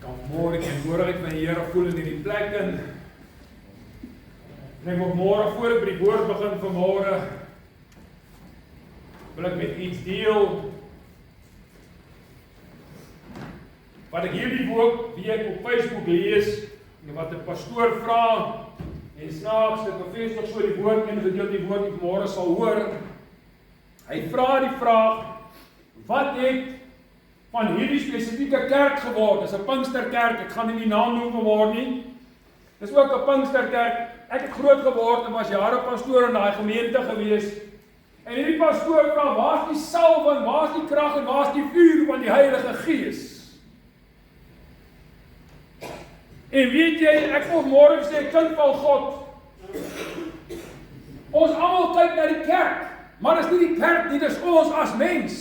Kan môre die teenwoordigheid van die Here voel in hierdie plek in. En ek wil môre voor ek by die woord begin vanmôre, wil ek met iets deel wat ek hierdie week op Facebook lees en wat 'n pastoor vra en snaaks dit bevestig so die woord en gedeelte die woord wat môre sal hoor. Hy vra die vraag: wat het van hierdie spesifieke kerk geword? Dis 'n Pinksterkerk, ek gaan nie die naam noem vanmôre nie. Dis ook 'n Pinksterkerk. Ek het groot geword en was jare pastoor in daai gemeente gewees. En hierdie pastoor vra: waar's die salwing, waar's die krag en waar's die vuur van die Heilige Gees? En weet jy, ek wil môre sê, kind van God, ons almal kyk na die kerk, maar dis nie die kerk nie, dis ons as mens.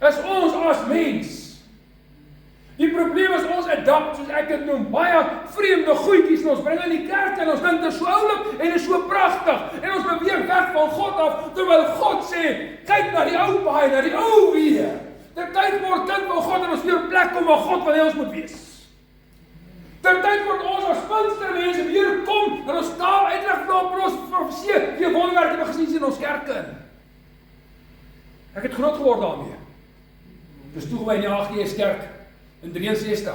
Dis ons as mens. Die probleem is ons adapt, soos ek dit noem, baie vreemde goedjies en ons bring in die kerk en ons dink dit is so oulik en is so pragtig en ons beweeg weg van God af, terwyl God sê, kyk na die ou paai, na die ou weer. Dit tyd word kind van God en ons weer plek kom waar God wil hê ons moet wees. Dit tyd word ons as Pinkstermense weer kom en ons taal uitleg van ons profesie, die wonderwerke wat gesien in ons kerke in. Ek het groot geword daarmee. Dis toegewy in die AGS kerk in 63.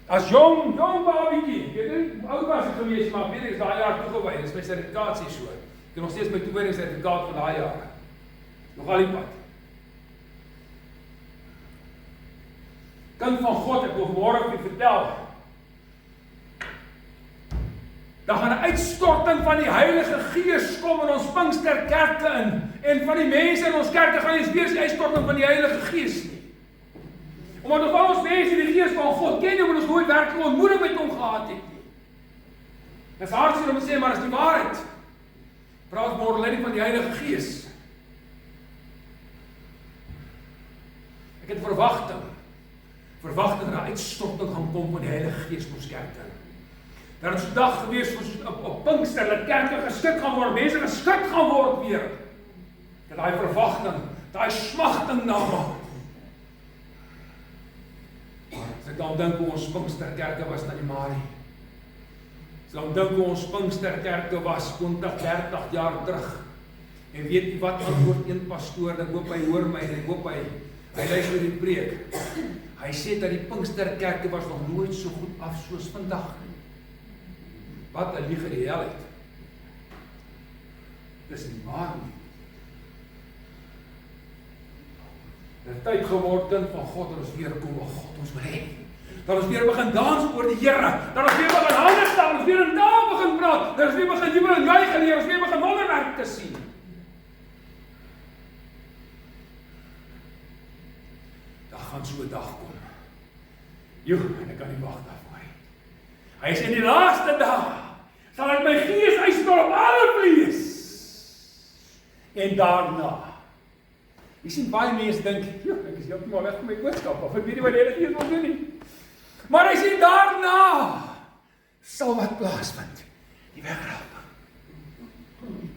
As jong babietjie, weet jy, oud was ek gewees, maar weet ek is daai jaar toegewy, dis my sertifikaat so. Ek het nog steeds my toewydingssertifikaat van daai jaar. Nog al die pad. Kind van God, ek wil môre vir u vertel. Daar gaan 'n uitstorting van die Heilige Gees kom in ons Pinksterkerke in. En van die mense in ons kerke gaan eens weer die uitstorting van die Heilige Gees nie. Omdat of al ons mense die Gees van God ken, omdat ons nooit werklike ontmoeting met hom gehad het nie. Dit is hartseer om te sê, maar dis die waarheid. Praat môre leiding van die Heilige Gees. Ek het verwagting dat 'n uitstorting gaan kom van die Heilige Gees in ons kerke. Daar is 'n dag gewees op Pinkster dat kerke geskik gaan word, mense geskik gaan word weer. Dat daai verwagting, daai smagting na maak. As ek dan dink hoe ons Pinksterkerke was na die Marie. As ek dan dink hoe ons Pinksterkerke was 20, 30 jaar terug. En weet jy wat antwoord een pastoor, ek hoop hy hoor my en ek hoop hy luister die preek. Hy sê dat die Pinksterkerke was nog nooit so goed af soos vandag nie. Wat 'n lieg in die hel het. Dis nie waar nie. Dit is tyd geword, kind van God, en ons weer kom, God, ons wil hê. Dat ons weer begin dans oor die Here, dat ons weer begin hande staan, ons weer in taal begin praat, dat ons weer begin jubel en juig en ons weer begin wonderwerke sien. Daar gaan so 'n dag kom. En ek kan nie wag daarvoor nie. Hy sê in die laaste dag sal ek my gees uitstort op alle vlees. En daarna. Jy sien baie mense dink, ek is heeltemal weg van my boodskap af. Ek weet nie wat die Heilige Gees wil doen nie. Maar hy sê daarna sal wat plaasvind. Die wegraping.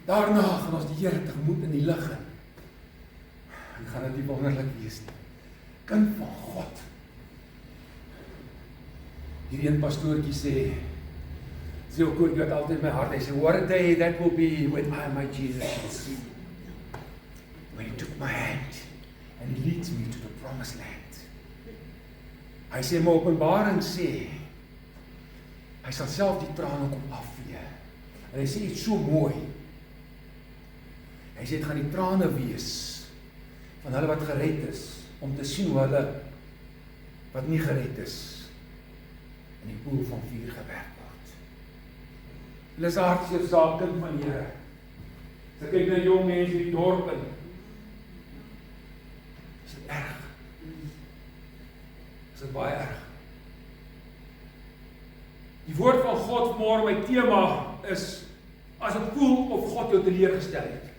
Daarna gaan ons die Here tegemoet in die lig in. En gaan dit nie wonderlik wees nie. Kind van God. Hierdie een pastoortjie sê koor wat altyd in my hart, hy sê, what a day that will be when I, my Jesus, shall see. When he took my hand and he leads me to the promised land. Hy sê, my Openbaring sê, hy sal self die trane kom afvee. En hy sê iets so mooi. Hy sê, dit gaan die trane wees van hulle wat gered is, om te sien hoe hulle wat nie gered is, in die poel van vuur gewerk word. Hulle is hartseer saak, kind van die Here. As ek kyk na jong mense in die dorp in, is dit erg. Is dit baie erg. Die woord van God vanmôre, my tema is, as dit voel of God jou teleurgestel het.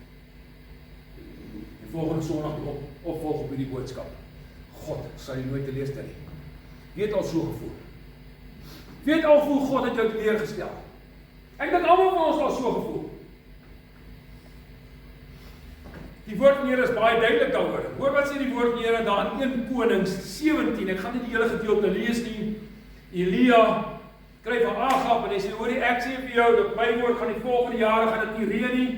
En volgende Sondag opvolg op hierdie boodskap. God sal jou nooit teleurstel nie. Wie het al so gevoel? Wie het al gevoel God het jou teleurgestel? Ek dink almal van ons al so gevoel. Die woord van die Here is baie duidelik daaroor. Hoor wat sê die woord van die Here daar in 1 Konings 17, ek gaan nie die hele gedeelte lees nie, Elia kry van Agab en hy sê, hoorie, ek sê vir jou, dat my woord gaan die volgende jare gaan dit nie reën nie,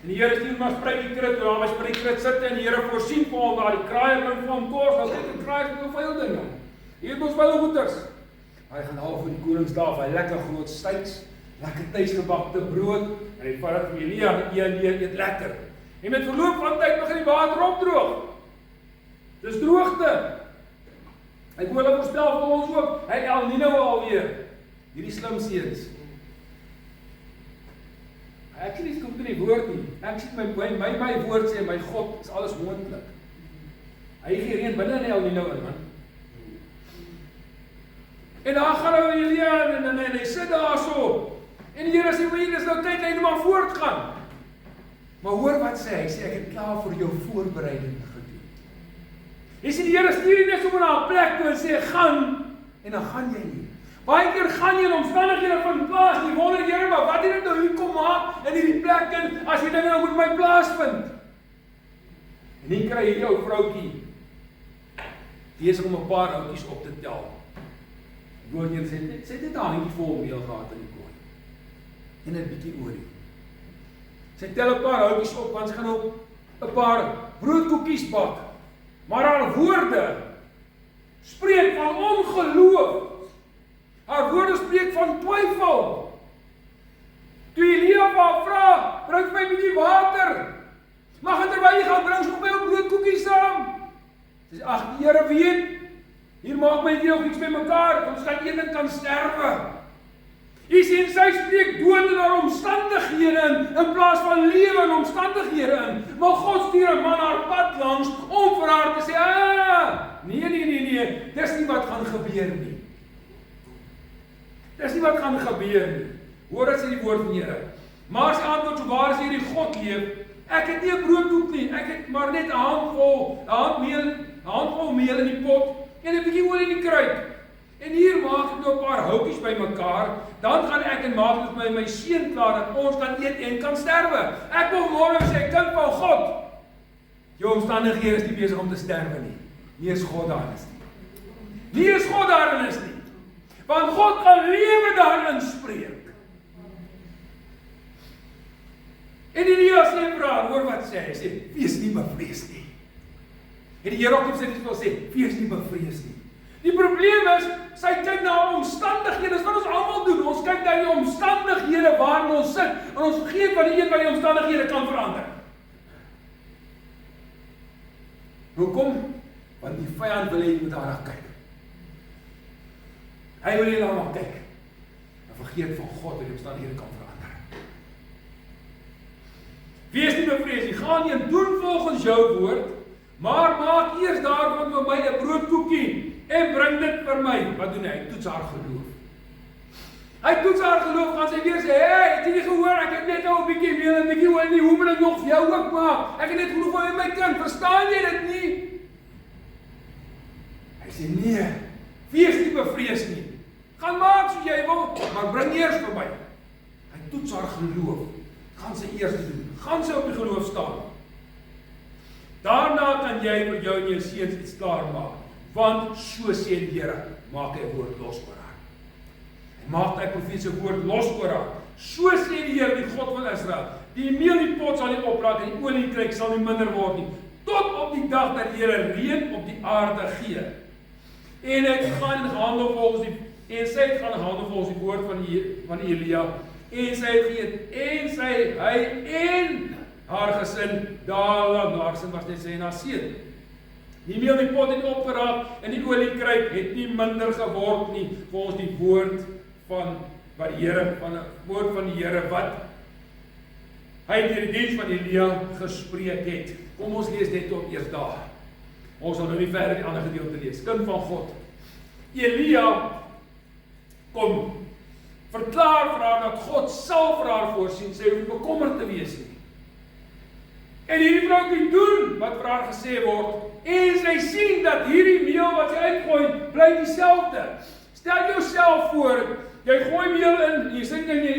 en die Here stuur maar spruitkrit, waar hy spruitkrit sit en die Here voorsien vir hom, waar die kraaie bring vir hom kos, as dit 'n kraai met veel dinge. Hier het ons baie goeders. Hy gaan half in die koningsdag, hy lekker groot steaks, lekker tuisgebakte brood, en hy vat dit vir Elia, en eet lekker. En met verloop van tyd begin die water opdroog. Dis droogte. Hy wil hulle voorspel vir ons ook, hy El Nino alweer, hierdie slim seuns. Ek sê nie kom in die woord nie. Ek sê my woord sê, my God is alles moontlik. Hy gee reën binne in El Nino in, man. En dan gaan nou Elia en hy sit daar so. En die Here sê, dis nou tyd, hy moet maar voortgaan. Maar hoor wat sê hy? Sê, ek het klaar vir jou voorbereiding gedoen. Jy sê, die Here stuur jy net sommer na 'n plek toe en sê, gaan, en dan gaan jy nie. Baie keer gaan jy in omstandighede van plaas, jy wonder, Here, maar wat het ek nou hier kom maak in hierdie plek in, as jy dinge nou moet my plaas vind? En hier kry jy jou vroukie, besig om 'n paar houtjies op te tel. Die woord Here sê dit daar nie vol meel gehad in die kooi. En 'n bietjie olie. Sy tel 'n paar houtjies op, want sy gaan op 'n paar broodkoekies bak. Maar haar woorde spreek van ongeloof. Haar woorde spreek van twyfel. Toe Elia haar vra, bring my 'n bietjie water. Mag terwyl jy gaan bring, so my op broodkoekies saam. Sy sê, ag, die Here weet, hier maak my hier of iets met mekaar, ons gaan een ding kan sterwe. Jy sien, sy spreek dood in haar omstandighede in plaas van lewe in omstandighede in. Maar God stuur 'n man haar pad langs om vir haar te sê, nee, dis nie wat gaan gebeur nie. Dis nie wat gaan gebeur nie. Hoor wat sê die woord van die Here. Maar sy antwoord, so waar is hierdie God leef, ek het nie 'n broodkoek nie, ek het maar net 'n handvol meel in die pot en 'n bietjie olie in die kruik. En hier maak ek nou 'n paar houtjies bymekaar, dan gaan ek en maak dit met my seun klaar, dat ons kan eet en kan sterwe. Ek wil môre sê, kind van God, jou omstandighede is nie besig om te sterwe nie. Nie is God daarin is nie. Nie is God daarin is nie. Want God kan lewe daarin spreek. En Elia sê vir haar, hoor wat sê hy, sê, wees nie bevrees nie. En die Here op sy dit wil sê, wees nie bevrees nie. Die probleem is, sy kyk na haar omstandighede, dis wat ons almal doen, ons kyk na die omstandighede waarin ons sit, en ons vergeet van die een wat die omstandighede kan verander. Hoekom? Want die vyand wil hê jy moet daarna kyk. Hy wil jy daarna kyk, en vergeet van God wat die omstandighede kan verander. Wees nie bevrees nie, gaan nie en doen volgens jou woord, maar maak eers daarvan vir my 'n broodkoekie, en bring dit vir my. Wat doen hy? Hy toets haar geloof. Hy toets haar geloof, gaan sy weer sê, hey, het jy nie gehoor, ek het net nou 'n bietjie meel en 'n bietjie olie, hoe moet ek nog vir jou ook maak? Ek het net geloof in my kind, verstaan jy dit nie? Hy sê, nee, wees nie bevrees nie. Gaan maak soos jy wil, maar bring eers vir my. Hy toets haar geloof. Gaan sy eers doen. Gaan sy op die geloof staan. Daarna kan jy vir jou en jou seuns iets klaar maak. Want so sê die Here, maak hy woord los oor haar. Hy maak hy profetiese woord los oor haar. So sê die Here, die God van Israel, die meel in die pot sal nie opraak en die olie in die kruik sal nie minder word nie, tot op die dag dat die Here reën op die aarde gee. En hy gaan handel volgens die, en sy het gaan handel volgens die woord van Elia, en sy het geëet, en hy en haar gesin, daarlang, haar gesin was net sy en haar seun. Die meel in die pot het opgeraak en die oliekruik het nie minder geword nie, volgens die woord van die Here, woord van die Here wat hy deur die diens van Elia gespreek het. Kom ons lees net tot eers daar. Ons sal nou nie verder die ander gedeelte lees. Kind van God. Elia kom verklaar vir haar dat God sal vir haar voorsien, sy hoef nie bekommerd te wees nie. En hierdie vrou kan doen wat vir haar gesê word, en sy sien dat hierdie meel wat sy uitgooi, bly dieselfde. Stel jouself voor, jy gooi meel in, en jy sê kan jy,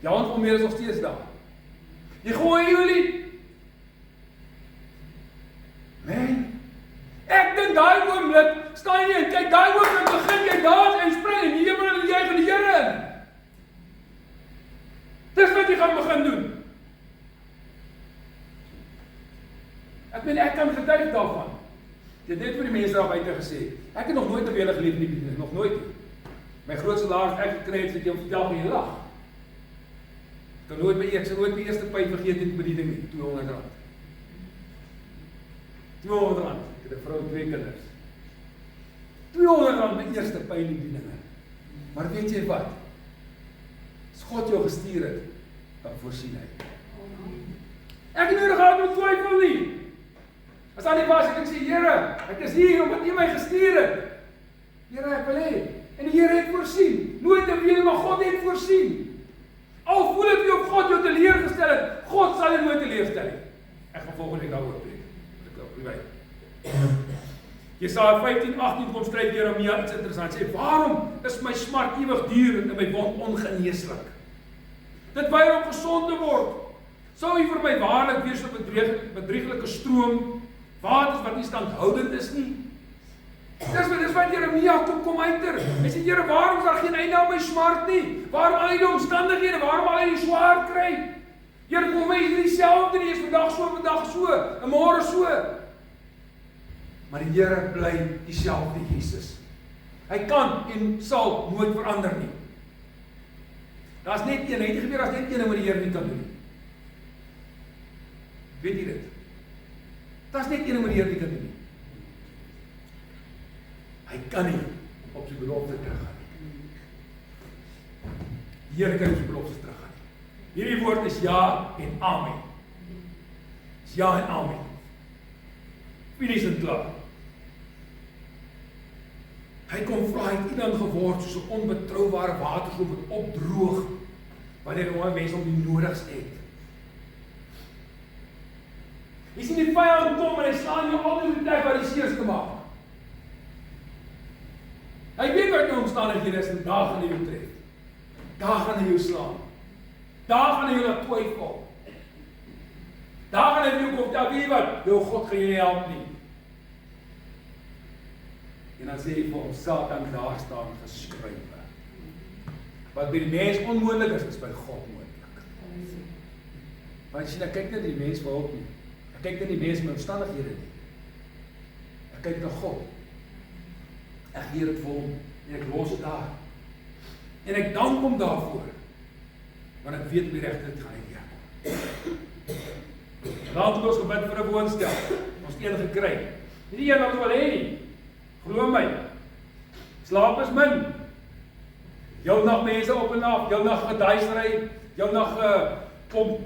die handvol meel is nog steeds daar. Jy gooi olie. Man, Ek kan getuig daarvan. Dit net vir die mense daar buite gesê. Ek het nog nooit 'n wele geleef in die bediening, nog nooit. My grootste salaris ek gekry het, het jy vertel van jy lag. Ek sal nooit my eerste pyp vergeet in die bediening nie, R200. R200. Ek het 'n vrou en 2 kinders. R200 my eerste pyp in die bediening. Maar weet jy wat? As God jou gestuur het, dan voorsien hy. Ek het nodig gehad om twyfel nie. As aan die was, ek sê, Here, ek is hier omdat U my gestuur het. Here, ek wil hê. En die Here het voorsien. Nooit en weer, maar God het voorsien. Al voel dit of God jou teleurgestel het, God sal jou nooit teleurstel nie. Ek gaan volgende week daaroor preek. Ek loop by. Jesaja 15:18 kom skryf Jeremia iets interessant. Sê, waarom is my smart ewig duur en my wond ongeneeslik? Dit weier om gesond te word. Sou U vir my waarlik wees op 'n bedrieglike stroom, waters wat nie standhoudend is nie? Dis wat Jeremia kom uiter. Hy sê, Here, waarom is daar geen einde aan my smart nie? Waarom al die omstandighede? Waarom al die swaar kry? Here, kom my is dieselfde nie, is vandag so, en môre so. Maar die Here bly dieselfde Jesus. Hy kan en sal nooit verander nie. Daar's net een, het nie gebeur as net een wat die Here nie kan doen nie. Weet jy dit? Daar's net een wat die Here nie kan doen nie. Hy kan nie op sy belofte teruggaan nie. Die Here kan nie op sy belofte teruggaan nie. Hierdie woord is ja en amen. Is ja en amen. Finies en klaar. Hy kom vra, het U dan geword soos 'n onbetroubare waterstroom wat opdroog wanneer hoe mense om die nodigs het. Jy sien die vyand kom en hy slaan jou altyd die tyd wat die seers te maak. Hy weet wat jou omstandighede is en daar gaan hy jou tref. Daar gaan hy jou slaan. Daar gaan hy jou laat twyfel. Daar gaan hy jou kom, ja weet wat, jou God gaan jou nie help nie. En dan sê hy vir hom, Satan, daar staan geskrywe. Wat by die mens onmoontlik is by God moontlik. Want jy sien, ek kyk nie die mens vir hulp nie. Ek kyk nie die mens met omstandighede nie. Ek kyk na God. Ek gee dit vir hom en ek los dit daar. En ek dank hom daarvoor. Want ek weet op die regte dit gaan hy werk. Laat ons gebid vir 'n woonstel. Ons een gekry. Nie een wat wil hê nie. Glo my. Slaap is min. Jou nag mense op en af, jou nag geduisery, jou nag kom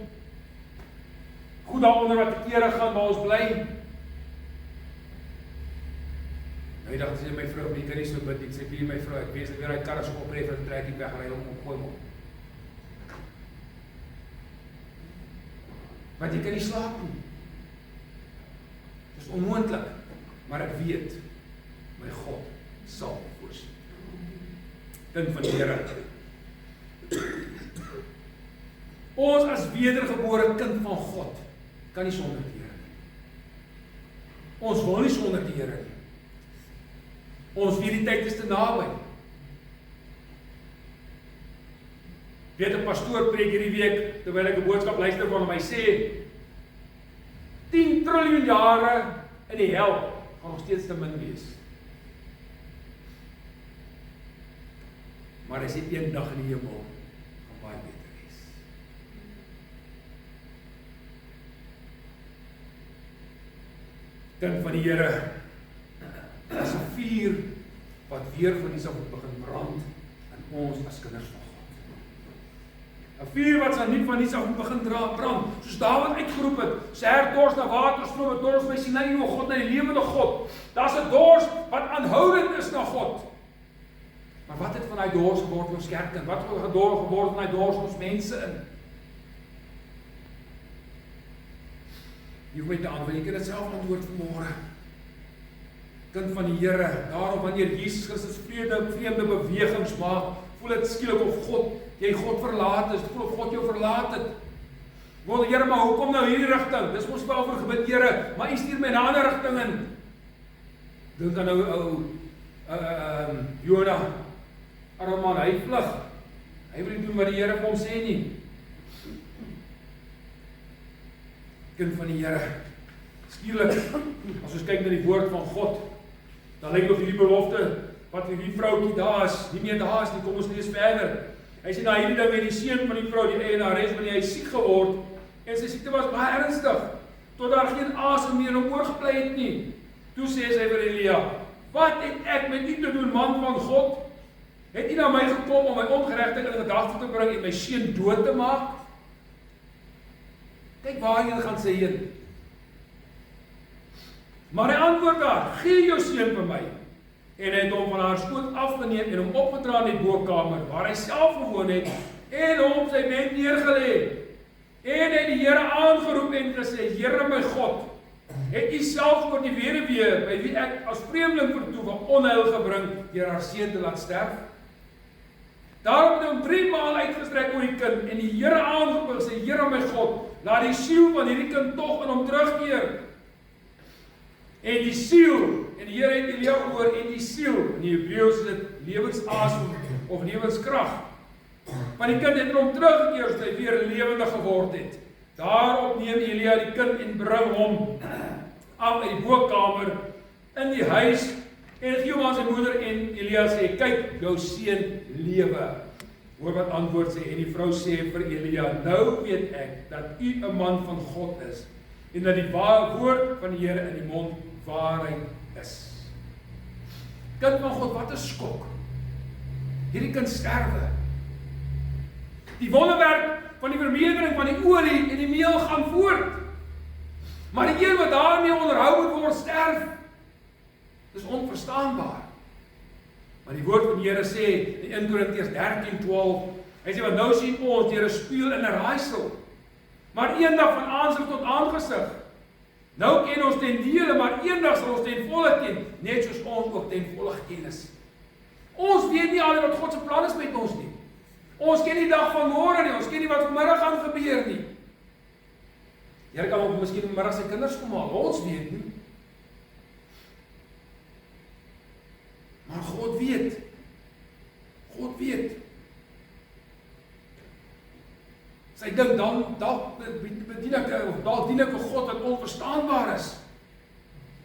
goed daaronder wat die kere gaan waar ons bly. Nou dag sê my vrou, jy kan nie so bid, ek sê vir my vrou, ek weet weer hy karre so opref en trek die weg ry om gooi hom. Want jy kan nie slaap nie. Dit is onmoontlik, maar ek weet my God sal voorsien. Kind van die Here. Ons as wedergebore kind van God kan nie sonder die Here nie. Ons wil nie sonder die Here nie. Ons weet die tyd is te naby. Weet 'n pastoor preek hierdie week terwyl ek 'n boodskap luister van hom, hy sê 10 triljoen jare in die hel gaan nog steeds te min wees. Maar hy sê eendag in die hemel gaan baie beter wees. Kind van die Here, is 'n vuur wat weer van die sal begin brand in ons as kinders van God. 'n Vuur wat sal nie van die sal begin brand, soos Dawid uitgeroep het, sy hart dors na waterstrome, dors my Sinai, o God, na die lewende God. Daar's 'n dors wat aanhoudend is na God. Maar wat het van daai dors geword in ons kerk? Wat het geword van daai dors in ons mense in? Jy moet aan, want jy kan dit self antwoord vanmôre. Kind van die Here, daarom wanneer Jesus Christus vreemde bewegings maak, voel dit skielik of jy God verlaat is, voel of God jou verlaat het. Want Here, maar hoekom nou hierdie rigting? Dis mos wel vir gebid, Here, maar U stuur my in 'n ander rigting in. Dink aan nou Jonah. Arme man, hy vlug. Hy wil nie doen wat die Here vir hom sê nie. Kind van die Here, is Skielik, as ons kyk na die woord van God, dan lyk of hierdie belofte, wat hierdie vroukie daar is, nie meer daar is nie, kom ons lees verder. Hy sê, na hierdie ding het die seun van die vrou, die eienares, wanneer hy siek geword, en sy siekte was baie ernstig, tot daar geen asem meer om oorgeblei het nie. Toe sê sy vir Elia, wat het ek met u te doen, man van God? Het u na my gekom om my ongeregtigheid in gedagte te bring en my seun dood te maak? Kyk waarheen gaan sy heen. Maar hy antwoord haar, gee jou seun vir my. En hy het hom van haar skoot afgeneem en hom opgedra in die bokamer, waar hy self gewoon het, en hom op sy bed neergelê. En hy die Here aangeroep en gesê, Here my God, het u self oor die weduwee, by wie ek as vreemdeling vertoef, onheil gebring, deur haar seun te laat sterf? Daarom het hy hom 3 maal uitgestrek oor die kind, en die Here aangeroep en gesê, Here my God, laat die siel van hierdie kind tog in hom terugkeer. En die siel, en die Here het Elia gehoor, en die siel, in die Hebreëus is dit lewensasem of lewenskrag. Maar die kind het in hom teruggekeer, sodat hy weer lewendig geword het. Daarop neem Elia die kind en bring hom af uit die bokamer in die huis en gee hom aan sy moeder en Elia sê, kyk, jou seun lewe. Hoor wat antwoord sê, en die vrou sê vir Elia, nou weet ek dat u 'n man van God is en dat die woord van die Here in die mond waarheid is. Kind van God, wat 'n skok. Hierdie kind sterwe. Die wonderwerk van die vermeerdering van die olie en die meel gaan voort. Maar die een wat daarmee onderhou moet word, sterf. Dis onverstaanbaar. Maar die woord van die Here sê in 1 Korintiërs 13:12, hy sê, want nou sien ons deur 'n spieël in 'n raaisel, maar eendag van aansig tot aangesig. Nou ken ons ten dele, maar eendag sal ons ten volle ken, net soos ons ook ten volle kennis. Ons weet nie al wat God se plan is met ons nie. Ons ken die dag van môre nie, ons ken nie wat vanmiddag gaan gebeur nie. Here kan ook miskien vanmiddag sy kinders kom haal, ons weet nie. Maar God weet. God weet. Sy dink dan dalk bedien ek of dalk dien ek 'n God wat onverstaanbaar is.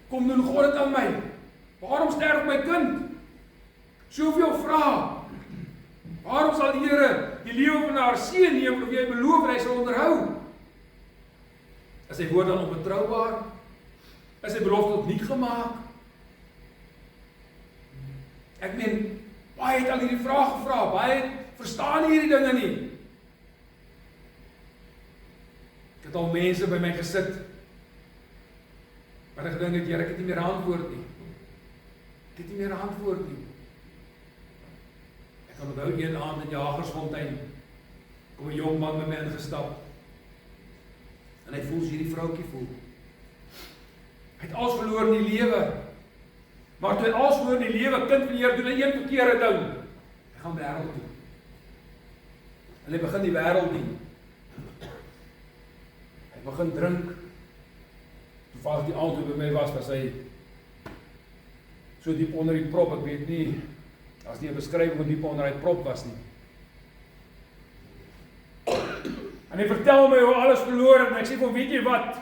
Kom doen God dit aan my. Waarom sterf my kind? Soveel vrae. Waarom sal die Here die lewe van haar seun neem of jy beloof hy sal onderhou? Is sy woord dan onbetroubaar? Is sy belofte tot niet gemaak? Ek meen, baie het al hierdie vraag gevra, baie verstaan hierdie dinge nie. Ek het al mense by my gesit, maar ek gedink het, Here, ek het nie meer antwoord nie. Ek het nie meer antwoord nie. Ek kan onthou een aand in Jagersfontein, kom 'n jong man by my ingestap, en hy voel soos hierdie vroukie voel. Hy het alles verloor in die lewe, maar toe hy alles verloor in die lewe, kind van die Here, doen hy een verkeerde ding. Hy gaan wêreld toe. En hy begin die wêreld dien. Hy begin drink. Toevallig die aand toe by my was hy so diep onder die prop, ek weet nie, daar's nie 'n beskrywing hoe diep onder die prop was nie. En hy vertel my hoe alles verloor het, en ek sê vir hom, weet jy wat?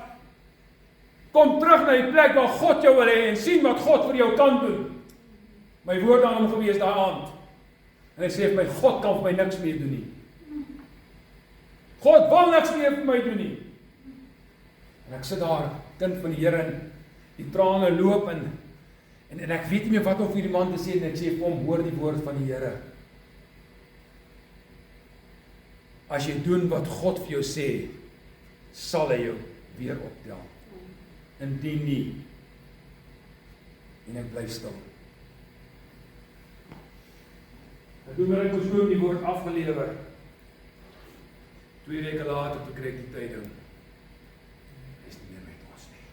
Kom terug na die plek waar God jou wil hê en sien wat God vir jou kan doen. My woord aan hom gewees daai aand. En hy sê vir my, God kan vir my niks meer doen nie. God wil niks meer vir my doen nie. En ek sit daar, kind van die Here, en die trane loop en ek weet nie meer wat om vir die man te sê, en ek sê vir hom, hoor die woord van die Here. As jy doen wat God vir jou sê, sal hy jou weer optel. Indien nie, en ek bly stil. Ek doen my persoon die woord afgelewer. 2 weke later, toe kry ek die tyding. Hy is nie meer met ons nie.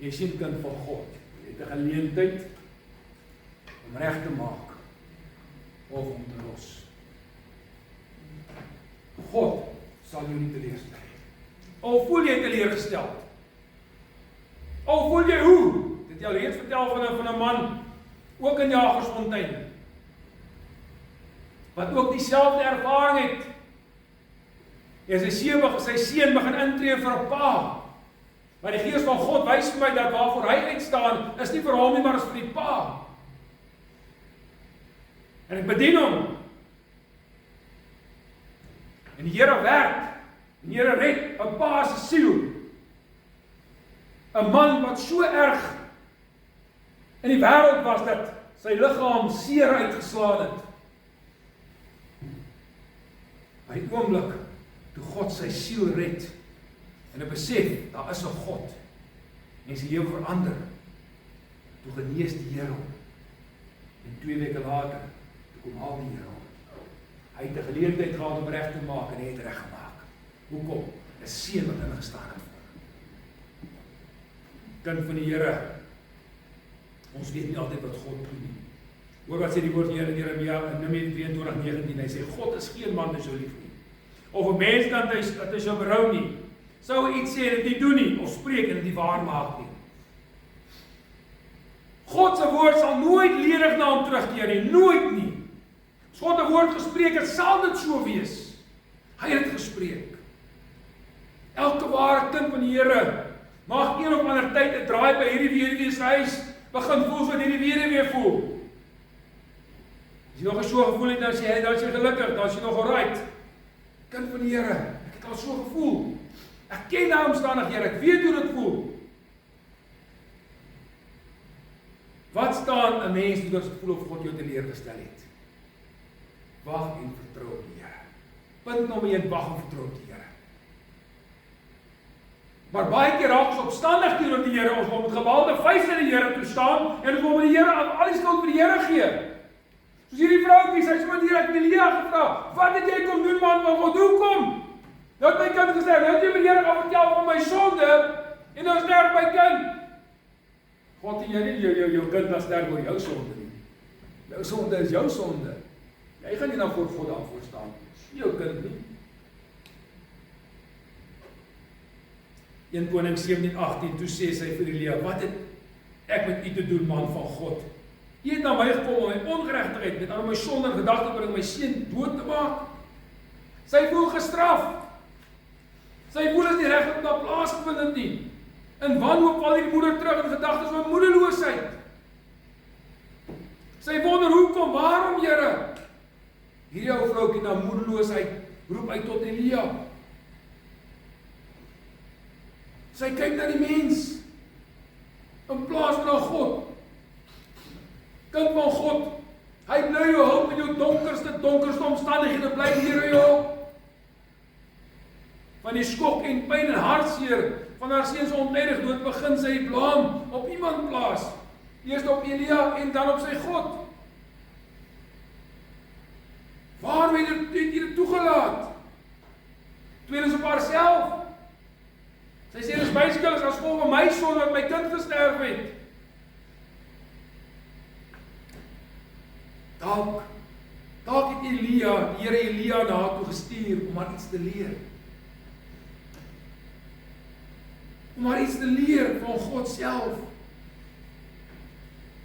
Jy sien, kind van God, jy het 'n geleentheid om reg te maak, of om te los. God sal jou nie teleurstel. Al voel jy teleurgesteld. Al voel jy hoe? Dit het jou reeds vertel van 'n man, ook in Jagersfontein, wat ook dieselfde ervaring het. En sy seun begin intree vir 'n pa. Maar die Gees van God wys vir my dat waarvoor hy uitstaan, is nie vir hom nie, maar is vir die pa. En ek bedien hom. En die Here werk. Die Here red 'n pa se siel. 'n man wat so erg in die wêreld was dat sy liggaam seer uitgeslaan het. By die oomblik toe God sy siel red en hy besef, daar is 'n God en sy lewe verander, toe genees die Here hom. En 2 weke later, toe kom al die Here hom. Hy het 'n geleentheid gehad om reg te maak en hy het reg gemaak. Hoekom? 'n seun wat ingestaan het. Kind van die Here, ons weet nie altyd wat God doen nie. Hoor wat sê die woord in Jeremia in Numeri 22:19, hy sê, God is geen man wat so lief nie. Of 'n mens kan dat hy so berou nie. Sou hy iets sê en dit nie doen nie, of spreek en dit nie waar maak nie. God se woord sal nooit ledig na hom terugkeer nie, nooit nie. As God 'n woord gespreek het, sal dit so wees. Hy het gespreek. Elke ware kind van die Here mag een of ander tyd 'n draai by hierdie weduwee se huis begin voel soos hierdie weduwee voel. As jy nog so gevoel het, dan is jy gelukkig, dan is jy nog alright. Kind van die Here, ek het al so gevoel. Ek ken daai omstandighede, ek weet hoe dit voel. Wat staan 'n mens doen as jy voel of God jou teleurgestel het? Wag en vertrou op die Here. Punt nommer 1, wag en vertrou op die Here. Maar baie keer raak ons opstandig teenoor die Here, ons wil met gebalde vuiste in die Here toe staan en ons wil met die Here al die skuld vir die Here gee. Soos hierdie vroukie, sy het sommer direk Elia gevra, wat het jy kom doen, man van God, hoekom? Nou het my kind gesê, nou het jy met die Here gaan vertel van my sonde, en nou sterf my kind. God, jy nie jou kind dan sterf oor jou sonde nie. Jou sonde is jou sonde. Jy gaan nie nou voor God daarvoor staan. Jou kind nie. 1 Konings 17:18, toe sê sy vir Elia, wat het ek met u te doen, man van God? U het na my gekom om my ongeregtigheid met al my sonde en gedagte bring my seun dood te maak. Sy voel gestraf. Sy voel as die reg op daar plaasgevind het nie. In wanhoop val die moeder terug in gedagtes van moedeloosheid. Sy wonder hoekom, waarom, Here? Hierdie ou vroukie na moedeloosheid roep uit tot Elia. Sy kyk na die mens in plaas van na God. Kind van God, hy bly jou hulp in jou donkerste omstandighede, bly die Here jou hulp. Van die skok en pyn en hartseer van haar seun se ontydige dood begin sy blaam op iemand plaas. Eers op Elia en dan op sy God. Waarom het dit toegelaat? Tweedens op haarself. Sy sê, dis my skuld as gevolg van my sonde wat my kind gesterf het. Dalk het die Here Elia na haar toe gestuur om haar iets te leer. Om haar iets te leer van God self.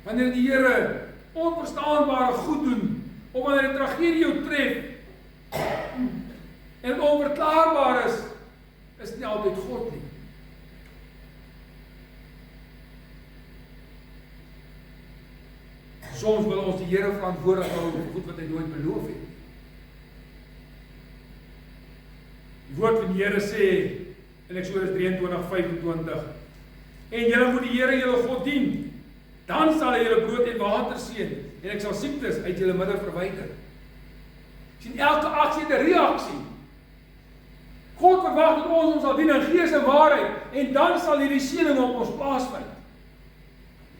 Wanneer die Here onverstaanbare goed doen, of wanneer 'n tragedie jou tref, en onverklaarbaar is nie altyd God nie. Soms wil ons die Here verantwoordelik hou vir goed wat hy nooit beloof het. Die woord van die Here sê in Eksodus 23:25, en julle moet die Here julle God dien, dan sal hy julle brood en water seën, en ek sal siektes uit julle midde verwyder. Sien, elke aksie het 'n reaksie. God verwag dat ons sal dien in gees en waarheid, en dan sal hierdie seëning op ons plaasvind.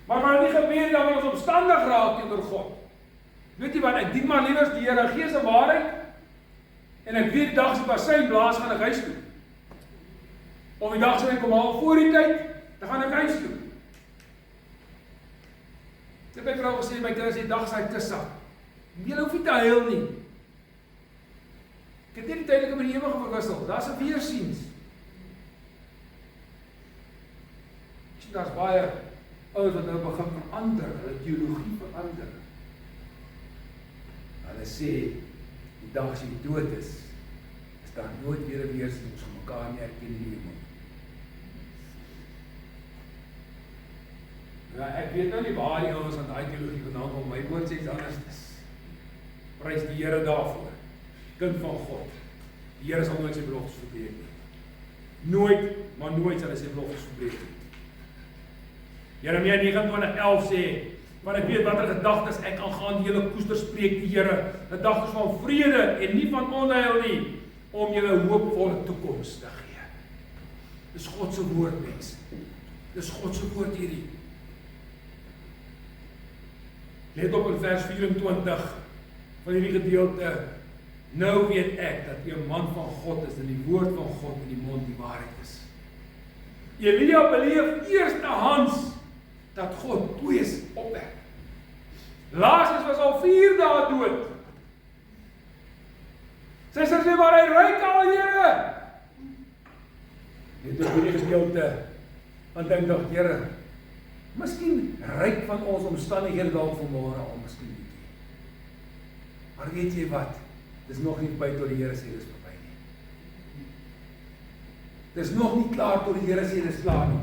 Maar wanneer dit gebeur, dan word ons opstandig raak teenoor God. Weet jy wat, ek dien maar liewers die Here in gees en waarheid, en ek weet die dag as die bassein blaas, gaan ek huis toe. Of die dag as ek kom haal voor die tyd, dan gaan ek huis toe. Ek het my vrou gesê, my kinders die dag as hy kus sak. Jy hoef nie te huil nie. Ek het nie die tydelike met die ewige verwissel, daar is 'n weersiens. Ek sien, daar is baie ouers wat nou begin verander, hulle teologie verander. Hulle sê, die dag as jy dood is daar nooit weer 'n weersien, ons gaan mekaar nie herken in die hemel. Ja, ek weet nou nie waar die ouens van daai teologie vandaan kom, my woord sê iets anders is. Prys die Here daarvoor. Kind van God. Die Here sal nooit sy beloftes verbreek nie. Nooit, maar nooit sal hy sy beloftes verbreek nie. Jeremia 29:11 sê, want ek weet watter gedagtes ek kan gaan die hele koester spreek die Here, gedagtes van vrede en nie van onheil nie, om julle 'n hoopvolle toekoms te gee. Dis God se woord, mense. Dis God se woord hierdie. Let op in vers 24 van hierdie gedeelte. Nou weet ek dat jy 'n man van God is en die woord van God in die mond die waarheid is. Elia beleef eerstehands dat God dooies opwek. Lazarus was al 4 dae dood. Sy sê maar hy ruik al, Here. Dit is hierdie gedeelte, want ek dink, Here, miskien ruik van ons omstandighede dalk vanmôre al, miskien nie. Maar weet jy wat? Dis nog nie by tot die Here sê dis verby nie. Dis nog nie klaar tot die Here sê dis klaar nie.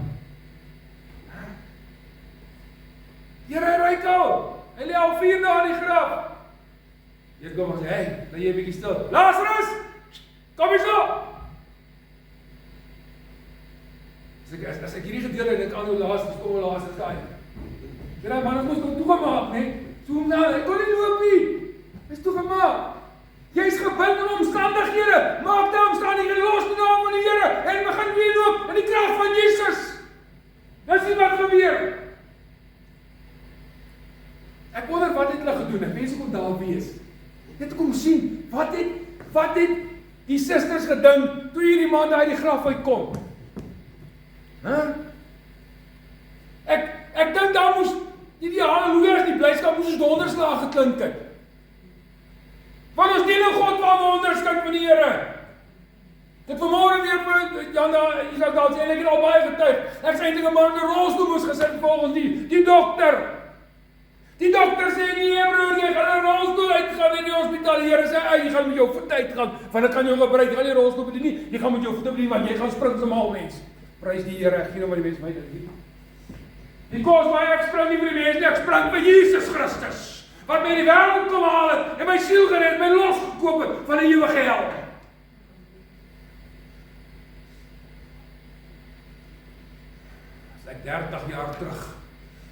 Here, hy ruik al. Hy lê al 4 dae in die graf. Jy kom en sê, hey, bly jy 'n bietjie stil. Lazarus, kom hier so. As ek hierdie gedeelte dink aan hoe Lazarus kom en Lazarus daai. Here, man, ons moet toegemaak, né? So nou, ek kon nie loop nie. Dis toegemaak. Jy's gebind in omstandighede. Maak die omstandighede los in die naam van die Here en begin weer loop in die krag van Jesus. Dis nie wat gebeur. Ek wonder wat het hulle gedoen? Ek wens ek kon daar wees. Net kom sien, wat het die susters gedink toe hierdie man uit die graf uitkom? Ek dink daar moes die halleluja's, die blydskap moes donderslag geklink het. Want ons dien 'n God van wonders, kind van die Here. Dit vanmôre weer vir Jana, Isak daar sê ek het al baie getuig. Ek sê eintlik 'n man in 'n rolstoel moes gesit volgens die dokter. Die dokter sê nee broer, jy gaan in 'n rolstoel uitgaan in die hospitaal. Die Here sê, jy gaan met jou voete uitgaan, want ek kan jou gebruik. Jy gaan nie rolstoel bedien nie. Jy gaan met jou voete bedien want jy gaan spring soos 'n mal mens. Prys die Here, ek gee nou maar die mense my dit. Because my ek spring nie vir die mense nie, ek spring vir Jesus Christus. Wat my in die wêreld kom haal het en my siel gered, my losgekoop het van 'n ewige hel. As ek 30 jaar terug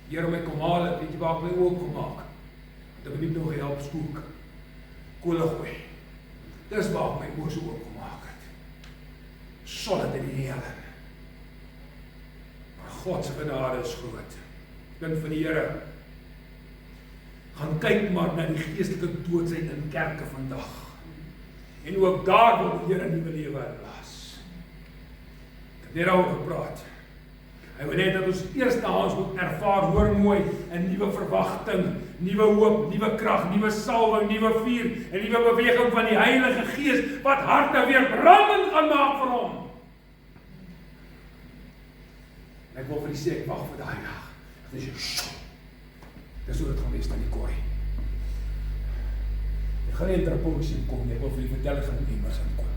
Here my kom haal het, weet jy waar ek my oop gemaak? Dat ek nie nog help skoek. Kolle gooi. Dis waar ek my oë so oop gemaak het. Solid in die hel. Maar God se genade is groot. Kind van die Here. Gaan kyk maar na die geestelike doodsheid in kerke vandag. En ook daar wil die Here 'n nuwe lewe inblaas. Ek het net daaroor gepraat. Hy wil net dat ons eerstehands moet ervaar, hoor mooi, 'n nuwe verwagting, nuwe hoop, nuwe krag, nuwe salwing, nuwe vuur, 'n nuwe beweging van die Heilige Gees wat harte weer brandend gaan maak vir hom. Ek wil vir u sê, ek wag vir daai dag. Dis hoe dit gaan wees dan die kooi. Ek gaan nie in terpolsie kom nie, ek wil vir u vertel, ek gaan nie immers inkom.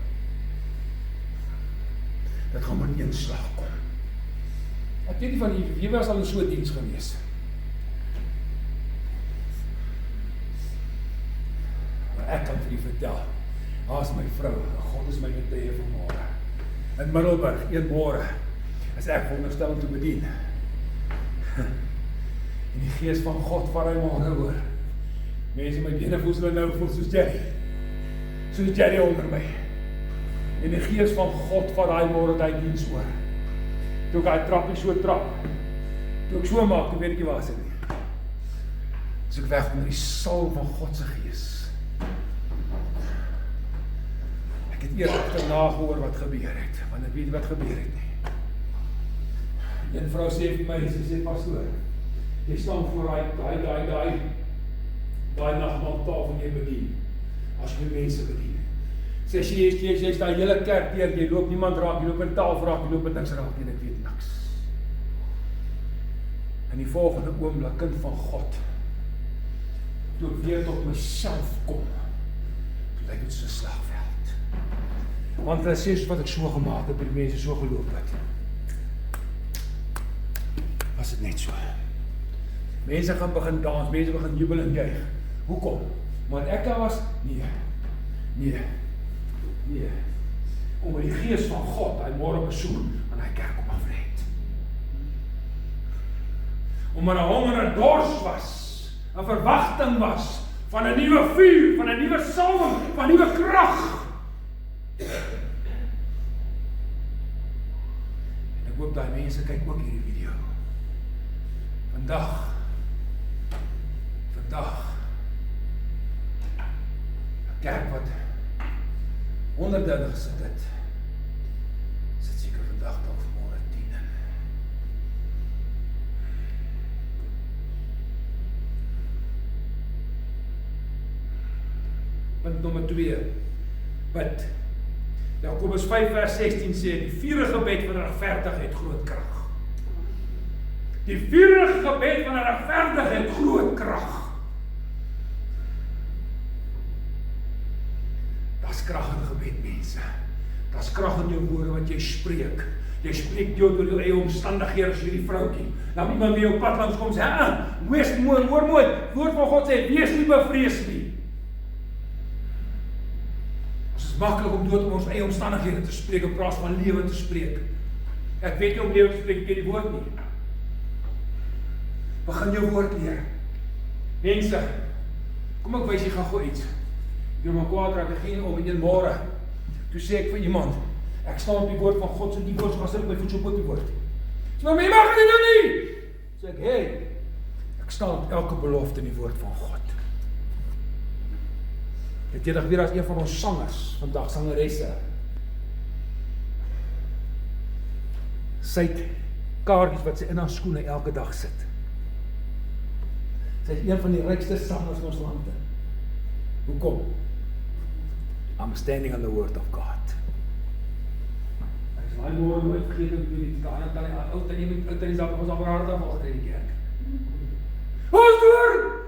Dit gaan maar in een slag kom. Ek weet nie van wie was al in so 'n diens gewees. Maar ek kan vir u vertel, haar is my vrou, God is my getuie vanmôre. In Middelburg, een môre, is ek veronderstel om te bedien. En die Gees van God vat hy môre oor. Mense, my bene voel so nou voel soos Jerry onder my. En die Gees van God vat hy môre daai diens oor. Toe ek hy trappie so trap. Toe ek so maak, toe weet ek nie waar is dit nie. As ek weg onder die salwing van God se Gees. Ek het eers agterna gehoor wat gebeur het, want ek weet wat gebeur het nie. Een vrou sê vir my, sy sê, pastoor, jy staan voor daai nagmaaltafel jy bedien, as jy mense bedien. Sê jy's daai hele kerk deur, jy loop niemand raak, jy loop in taal raak, jy loop in niks raak, en ek weet niks. En die volgende oomblik, kind van God, toe ek weer tot myself kom, toe lyk dit so 'n slagveld. Want hulle sê soos wat ek so gemaak het, by die mense so geloop het. Was dit net so. Mense gaan begin dans, mense begin jubel en juig. Hoekom? Want ek daar was? Nee. Omdat die Gees van God, hy môre besoek aan hy kerk op afred. Omdat 'n honger en dors was, 'n verwagting was, van 'n nuwe vuur, van 'n nuwe salwing, van nuwe krag. En ek hoop daai mense kyk ook hierdie video. Vandag, 'n kerk wat honderde hulle gesit het, sit seker vandag dalk vanmôre 10 in. Punt nommer 2, bid. Jakobus 5 vers 16 sê, die vurige gebed van 'n regverdige het groot krag. Die vurige gebed van 'n regverdige het groot krag. Daar's krag in gebed, mense. Daar's krag in jou woorde wat jy spreek. Jy spreek jou oor jou eie omstandighede as hierdie vroutjie. Nou iemand by jou pad langs kom sê, wees mooi, hoor mooi. Woord van God sê, wees nie bevrees nie. Ons is maklik om dood om ons eie omstandighede te spreek in plaas van lewe te spreek. Ek weet nie om lewe te spreek, ek ken die woord nie. Begin jou woord leer. Mense, kom ek wys jy gaan gou iets. Jy maar kwaad raak, ek geen om in een môre. Toe sê ek vir iemand, ek staan op die woord van God, so die woord gaan sit op my voet so op die woord. Sê maar, jy mag dit doen nie! Sê ek, ek staan op elke belofte in die woord van God. Het jy dag weer as een van ons sangers, vandag sangeresse. Sy het kaartjies wat sy in haar skoene elke dag sit. Sy is een van die rykste sangers in ons land. Hoekom? I'm standing on the word of God. Ek is my môre nooit vergeet om die ou tannie sal ons al hard af gekry die kerk. Pastor,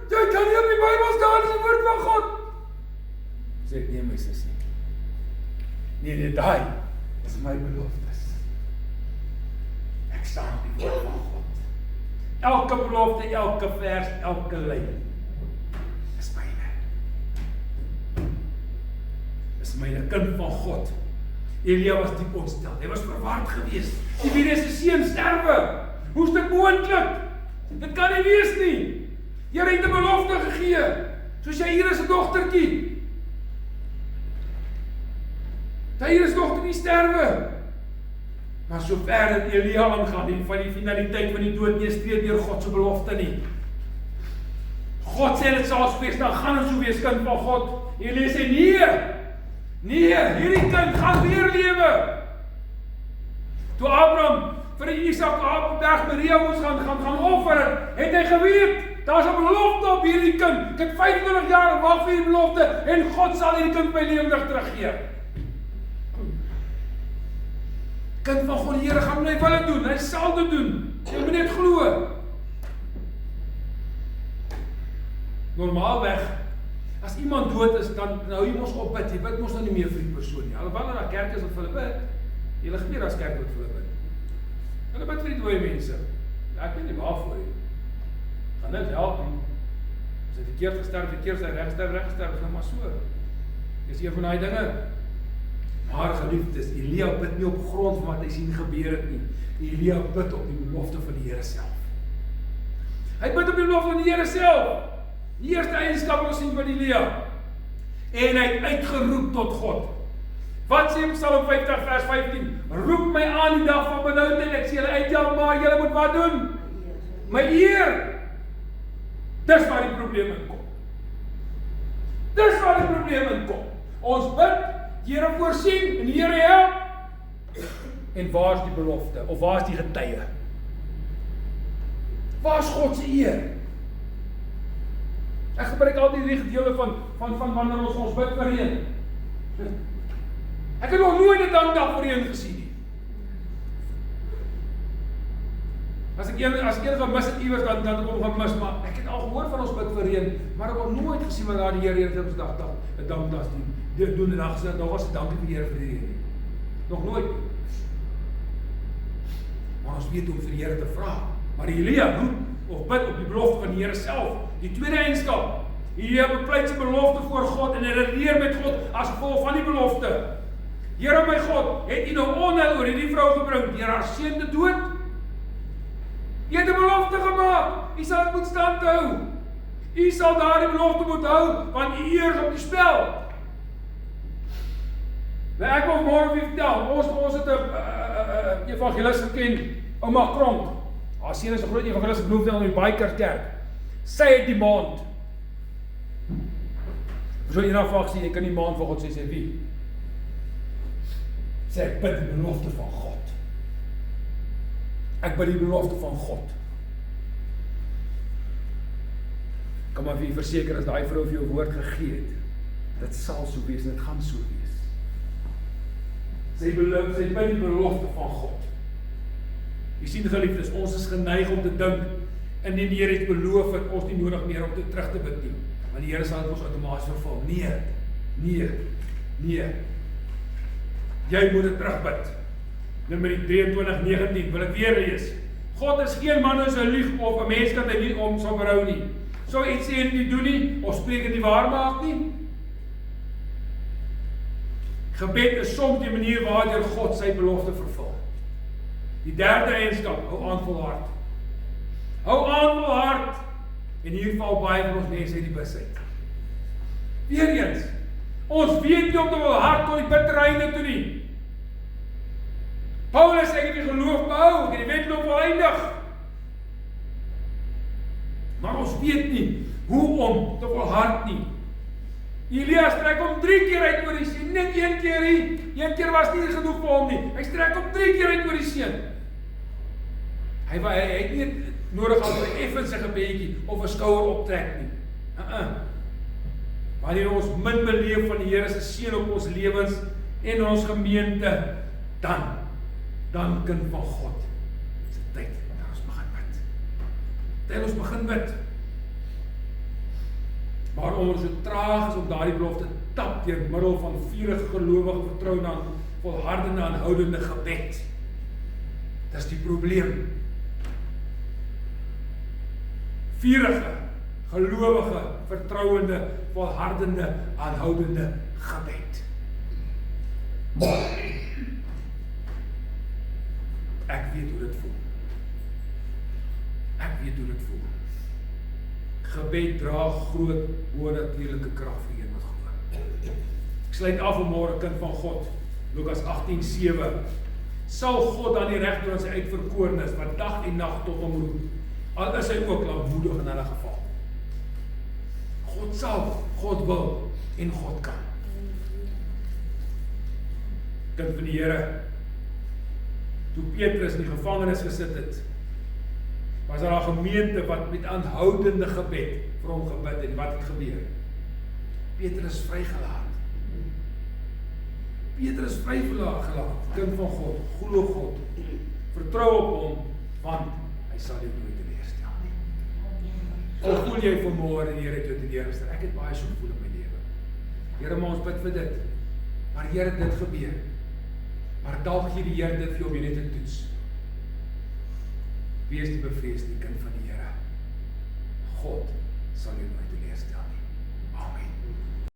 jy kan nie op die Bybel staan, dis die woord van God. Sê ek, nee my sis nie. Nee, daai is my beloftes. Ek staan op die woord van God. Elke belofte, elke vers, elke lyn is myne. Is myne, kind van God. Elia was diep ontstel. Hy was verward geweest. Die weer se seun sterwe. Hoe is dit moontlik? Dit kan nie wees nie. Here het 'n belofte gegee. Soos jy hier is 'n dogtertjie. Hier is dogter nie sterwe. Maar so ver dat Elia aangaan en van die finaliteit van die dood nie streed deur God se belofte nie. God sê dit sal wees, dan gaan dit so wees, kind van God. Elia sê nee, hierdie kind gaan weer lewe. Toe Abraham vir Isak op berg Moria moes gaan offer, het hy geweet, daar's 'n belofte op hierdie kind. Ek het 25 jaar gewag vir die belofte en God sal hierdie kind my lewendig teruggee. Kind van God, die Here gaan my wil doen, hy sal dit doen. Jy moet net glo. Normaalweg, as iemand dood is, dan hou jy mos op bid. Jy bid mos nou nie meer vir die persoon nie. Alhoewel daar kerk is wat vir hulle bid. Julle gebeur as kerk wat vir hulle bid. Hulle bid vir die dooie mense. Ek weet nie waarvoor nie. Gaan net help nie. As hy verkeerd gesterf, reg gesterf, is nou maar so. Dis een van daai dinge. Maar geliefdes, Elia bid nie op grond van wat hy sien gebeur het nie. Elia bid op die belofte van die Here self. Hy bid op die belofte van die Here self. Die eerste eienskap ons sien van Elia. En hy het uitgeroep tot God. Wat sê Psalm 50 vers 15? Roep my aan die dag van benoudheid, ek sê julle uithelp, maar julle moet wat doen? My eer. Dis waar die probleem in kom. Dis waar die probleem in kom. Ons bid, die Here voorsien en die Here help. En waar is die belofte? Of waar is die getuie? Waar is God se eer? Ek gebruik altyd die gedeelte van wanneer ons bid vir reën. Ek het nog nooit 'n dankdag vir reën gesien nie. As ek enige mis het iewers, dan kom ek mis, maar ek het al gehoor van ons bid vir reën, maar ek het nog nooit gesien waar die Here op 'n dankdag doen en dan gesê, nou was dit dankie vir die Here vir die reën. Nog nooit. Maar ons weet hoe om vir die Here te vra. Maar Elia roep of bid op die belofte van die Here self. Die tweede eienskap. Elia bepleit sy belofte voor God en hy redeneer met God as gevolg van die belofte. Here my God, het U nou onheil oor hierdie vrou gebring deur haar seun te dood? U het 'n belofte gemaak. U sal dit moet standhou. U sal daardie belofte moet hou, want U eer is op die spel. Nou ek wil môre vir vertel, ons het 'n evangelis geken, ouma Kronk. Haar seun is 'n groot evangelis in Bloemfontein in die Baaikerkerk. Sy het die maand. So jy nou vang sê, jy kan nie maand vir God sê wie. Sê ek bid die belofte van God. Ek bid die belofte van God. Kan maar vir verseker as daai vrou vir jou woord gegee het, dit sal so wees en dit gaan so wees. Sy bid die belofte van God. Jy sien geliefdes, ons is geneig om te dink indien die Here het beloof het ons nie nodig meer om te terug te bid nie. Want die Here sal dit ons outomaties vervul. Nee. Jy moet dit terugbid. Numeri 23:19 wil ek weer lees. God is geen man as 'n lieg of 'n mens kan hy nie om sal berou nie. So iets sê en nie doen nie, of spreek dit nie waar maak nie. Gebed is soms die manier waardeur God sy belofte vervul. Die derde eienskap, hou aan volhard. Hou aan volhard. En hier val baie van ons mense uit die bus uit. Weereens, ons weet nie om te volhard tot die bitter einde toe nie. Paulus sê ek het die geloof behou, ek het die wedloop voleindig. Maar ons weet nie hoe om te volhard nie. Elia strek hom 3 keer uit oor die see, net 1 keer nie. 1 keer was nie genoeg vir hom nie. Hy strek hom 3 keer uit oor die see. Hy het nie nodig al 'n effense gebedjie of 'n skouer optrek nie. Wanneer ons min beleef van die Here se seën op ons lewens en ons gemeente, dan kind van God, is dit tyd dat ons begin bid. Terwyl ons begin bid. Maar ons so traag is om daardie belofte te tap deur middel van vurige gelowige vertroue aan volhardende aanhoudende gebed. Dis die probleem. Vurige, gelowige, vertrouende, volhardende, aanhoudende gebed. Ek weet hoe dit voel. Gebed dra groot bonatuurlike krag vir een wat glo. Ek sluit af vanmôre, kind van God, Lukas 18:7. Sal God dan nie reg doen sy uitverkorenes wat dag en nag tot hom roep, al is hy ook lankmoedig in hulle geval. God sal, God wil en God kan. Kind van die Here, toe Petrus in die gevangenis gesit het, was daar 'n gemeente wat met aanhoudende gebed vir hom gebid het. Wat het gebeur? Petrus is vrygelaat. Kind van God, glo God, vertrou op hom, want hy sal jou nooit teleurstel nie. Al voel jy vanmôre die Here het jou teleurgestel. Ek het baie so gevoel in my lewe. Here, maar ons bid vir dit. Maar Here, dit gebeur. Maar dalk gee die Here dit vir jou om jy net te toets. Wees nie bevrees nie, kind van die Here. God sal jou nooit teleurstel.